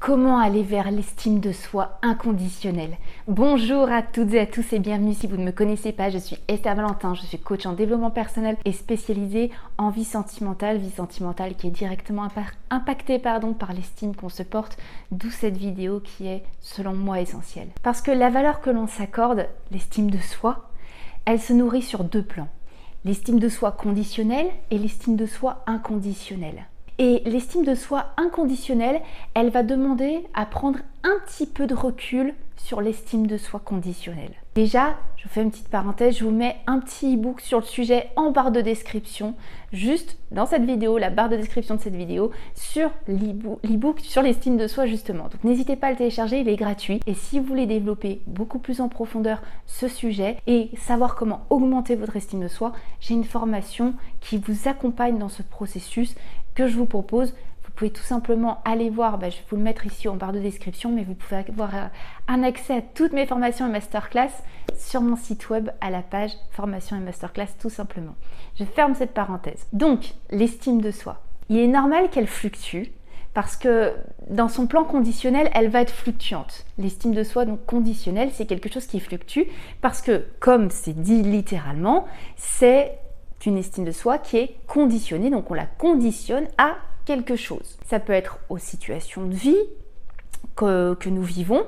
Comment aller vers l'estime de soi inconditionnelle? Bonjour à toutes et à tous et bienvenue. Si vous ne me connaissez pas, je suis Esther Valentin, je suis coach en développement personnel et spécialisée en vie sentimentale qui est directement impactée par l'estime qu'on se porte, d'où cette vidéo qui est selon moi essentielle. Parce que la valeur que l'on s'accorde, l'estime de soi, elle se nourrit sur deux plans. L'estime de soi conditionnelle et l'estime de soi inconditionnelle. Et l'estime de soi inconditionnelle, elle va demander à prendre un petit peu de recul sur l'estime de soi conditionnelle. Déjà, je vous fais une petite parenthèse, je vous mets un petit e-book sur le sujet en barre de description, juste dans cette vidéo, la barre de description de cette vidéo, sur l'e-book sur l'estime de soi justement. Donc n'hésitez pas à le télécharger, il est gratuit. Et si vous voulez développer beaucoup plus en profondeur ce sujet et savoir comment augmenter votre estime de soi, j'ai une formation qui vous accompagne dans ce processus que je vous propose. Vous pouvez tout simplement aller voir, je vais vous le mettre ici en barre de description, mais vous pouvez avoir un accès à toutes mes formations et masterclass sur mon site web à la page formation et masterclass tout simplement. Je ferme cette parenthèse. Donc, l'estime de soi. Il est normal qu'elle fluctue parce que dans son plan conditionnel, elle va être fluctuante. L'estime de soi donc conditionnelle, c'est quelque chose qui fluctue parce que, comme c'est dit littéralement, c'est une estime de soi qui est conditionnée, donc on la conditionne à quelque chose. Ça peut être aux situations de vie que nous vivons,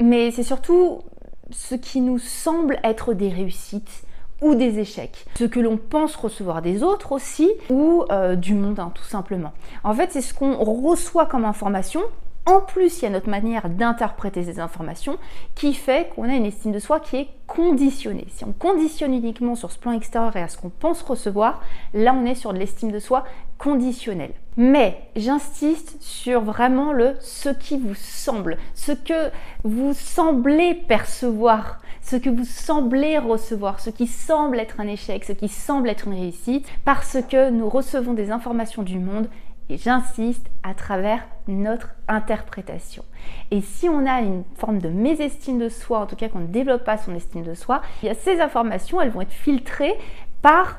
mais c'est surtout ce qui nous semble être des réussites ou des échecs. Ce que l'on pense recevoir des autres aussi, ou du monde, tout simplement. En fait, c'est ce qu'on reçoit comme information. En plus, il y a notre manière d'interpréter ces informations qui fait qu'on a une estime de soi qui est conditionnée. Si on conditionne uniquement sur ce plan extérieur et à ce qu'on pense recevoir, là on est sur de l'estime de soi conditionnelle. Mais j'insiste sur vraiment ce qui vous semble, ce que vous semblez percevoir, ce que vous semblez recevoir, ce qui semble être un échec, ce qui semble être une réussite, parce que nous recevons des informations du monde. Et j'insiste, à travers notre interprétation. Et si on a une forme de mésestime de soi, en tout cas qu'on ne développe pas son estime de soi, ces informations, elles vont être filtrées par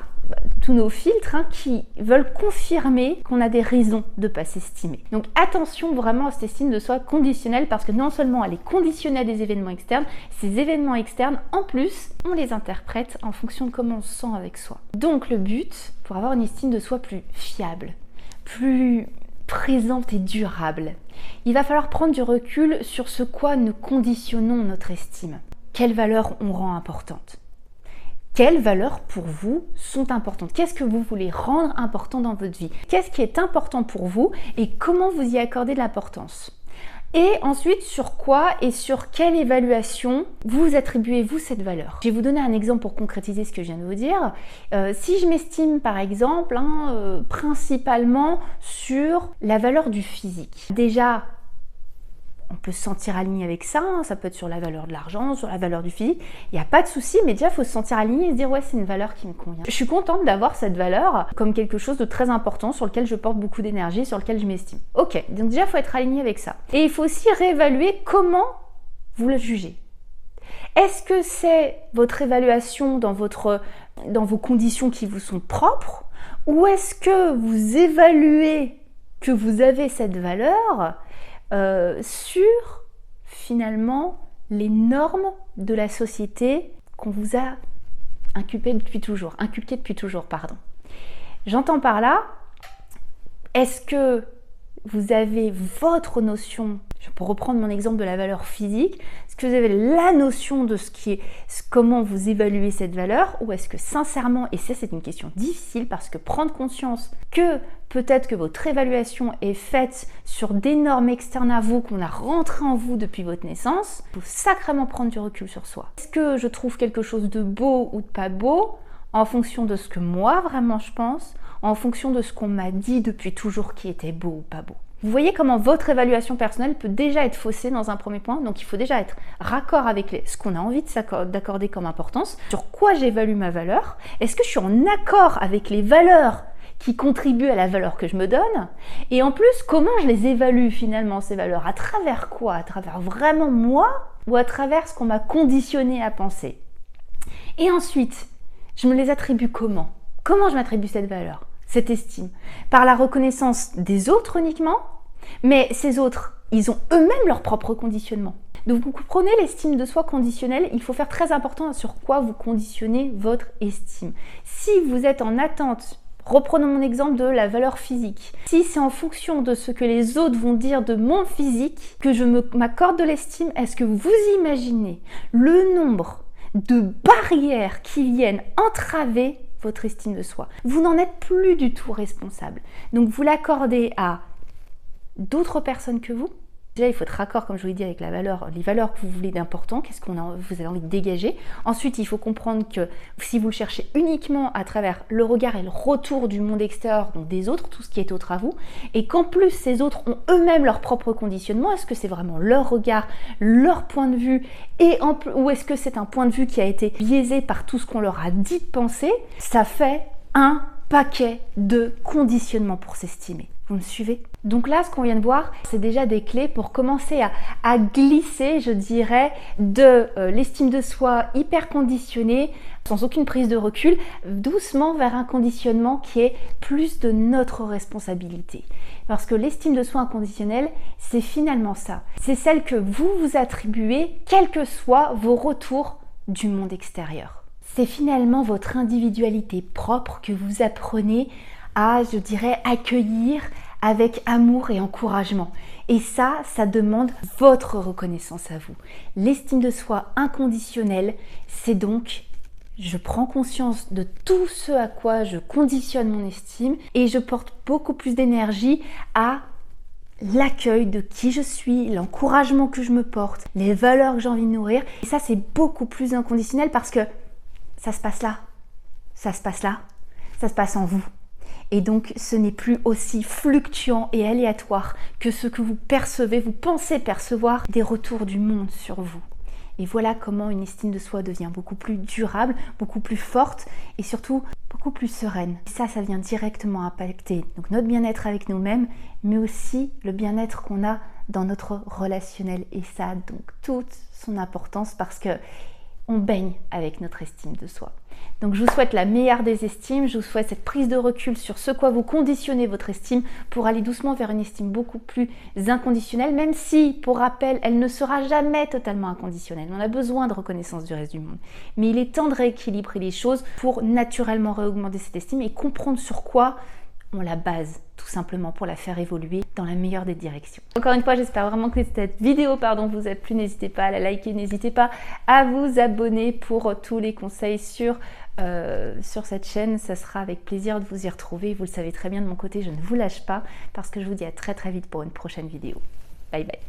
tous nos filtres qui veulent confirmer qu'on a des raisons de ne pas s'estimer. Donc attention vraiment à cette estime de soi conditionnelle parce que non seulement elle est conditionnée à des événements externes, ces événements externes, en plus, on les interprète en fonction de comment on se sent avec soi. Donc le but, pour avoir une estime de soi plus fiable, plus présente et durable, il va falloir prendre du recul sur ce quoi nous conditionnons notre estime. Quelles valeurs on rend importantes? Quelles valeurs pour vous sont importantes? Qu'est-ce que vous voulez rendre important dans votre vie? Qu'est-ce qui est important pour vous et comment vous y accordez de l'importance? Et ensuite, sur quoi et sur quelle évaluation vous attribuez-vous cette valeur? Je vais vous donner un exemple pour concrétiser ce que je viens de vous dire. Si je m'estime par exemple principalement sur la valeur du physique, déjà on peut se sentir aligné avec ça, ça peut être sur la valeur de l'argent, sur la valeur du physique, il n'y a pas de souci, mais déjà il faut se sentir aligné et se dire ouais, c'est une valeur qui me convient. Je suis contente d'avoir cette valeur comme quelque chose de très important sur lequel je porte beaucoup d'énergie, sur lequel je m'estime. Ok, donc déjà il faut être aligné avec ça. Et il faut aussi réévaluer comment vous le jugez. Est-ce que c'est votre évaluation dans vos conditions qui vous sont propres, ou est-ce que vous évaluez que vous avez cette valeur sur finalement les normes de la société qu'on vous a inculquées depuis toujours, J'entends par là, est-ce que vous avez votre notion, pour reprendre mon exemple de la valeur physique, est-ce que vous avez la notion de comment vous évaluez cette valeur, ou est-ce que sincèrement, et ça c'est une question difficile parce que prendre conscience que peut-être que votre évaluation est faite sur des normes externes à vous qu'on a rentrées en vous depuis votre naissance, il faut sacrément prendre du recul sur soi. Est-ce que je trouve quelque chose de beau ou de pas beau en fonction de ce que moi vraiment je pense, en fonction de ce qu'on m'a dit depuis toujours qui était beau ou pas beau? Vous voyez comment votre évaluation personnelle peut déjà être faussée dans un premier point, donc il faut déjà être raccord avec ce qu'on a envie d'accorder comme importance, sur quoi j'évalue ma valeur, est-ce que je suis en accord avec les valeurs qui contribuent à la valeur que je me donne, et en plus comment je les évalue finalement ces valeurs, à travers quoi, à travers vraiment moi, ou à travers ce qu'on m'a conditionné à penser. Et ensuite, je me les attribue comment? Comment je m'attribue cette valeur, cette estime? Par la reconnaissance des autres uniquement? Mais ces autres, ils ont eux-mêmes leur propre conditionnement. Donc vous comprenez, l'estime de soi conditionnelle, il faut faire très important sur quoi vous conditionnez votre estime. Si vous êtes en attente, reprenons mon exemple de la valeur physique. Si c'est en fonction de ce que les autres vont dire de mon physique que je m'accorde de l'estime, est-ce que vous imaginez le nombre de barrières qui viennent entraver votre estime de soi? Vous n'en êtes plus du tout responsable. Donc vous l'accordez à d'autres personnes que vous. Déjà, il faut être raccord, comme je vous l'ai dit, avec les valeurs que vous voulez d'important, qu'est-ce que vous avez envie de dégager. Ensuite, il faut comprendre que si vous le cherchez uniquement à travers le regard et le retour du monde extérieur, donc des autres, tout ce qui est autre à vous, et qu'en plus, ces autres ont eux-mêmes leur propre conditionnement, est-ce que c'est vraiment leur regard, leur point de vue, ou est-ce que c'est un point de vue qui a été biaisé par tout ce qu'on leur a dit de penser? Ça fait un paquet de conditionnements pour s'estimer. Vous me suivez? Donc là, ce qu'on vient de voir, c'est déjà des clés pour commencer à glisser, je dirais, de l'estime de soi hyper conditionnée, sans aucune prise de recul, doucement vers un conditionnement qui est plus de notre responsabilité. Parce que l'estime de soi inconditionnelle, c'est finalement ça. C'est celle que vous vous attribuez, quels que soient vos retours du monde extérieur. C'est finalement votre individualité propre que vous apprenez à, je dirais, accueillir avec amour et encouragement. Et ça demande votre reconnaissance à vous. L'estime de soi inconditionnelle, c'est donc, je prends conscience de tout ce à quoi je conditionne mon estime et je porte beaucoup plus d'énergie à l'accueil de qui je suis, l'encouragement que je me porte, les valeurs que j'ai envie de nourrir. Et ça, c'est beaucoup plus inconditionnel parce que ça se passe là, ça se passe là, ça se passe en vous. Et donc, ce n'est plus aussi fluctuant et aléatoire que ce que vous percevez, vous pensez percevoir des retours du monde sur vous. Et voilà comment une estime de soi devient beaucoup plus durable, beaucoup plus forte et surtout beaucoup plus sereine. Et ça vient directement impacter donc notre bien-être avec nous-mêmes, mais aussi le bien-être qu'on a dans notre relationnel. Et ça a donc toute son importance parce que on baigne avec notre estime de soi. Donc je vous souhaite la meilleure des estimes, je vous souhaite cette prise de recul sur ce quoi vous conditionnez votre estime pour aller doucement vers une estime beaucoup plus inconditionnelle, même si, pour rappel, elle ne sera jamais totalement inconditionnelle. On a besoin de reconnaissance du reste du monde. Mais il est temps de rééquilibrer les choses pour naturellement réaugmenter cette estime et comprendre sur quoi on la base, tout simplement pour la faire évoluer dans la meilleure des directions. Encore une fois, j'espère vraiment que cette vidéo vous a plu. N'hésitez pas à la liker, n'hésitez pas à vous abonner pour tous les conseils sur cette chaîne. Ça sera avec plaisir de vous y retrouver. Vous le savez très bien de mon côté, je ne vous lâche pas parce que je vous dis à très très vite pour une prochaine vidéo. Bye bye.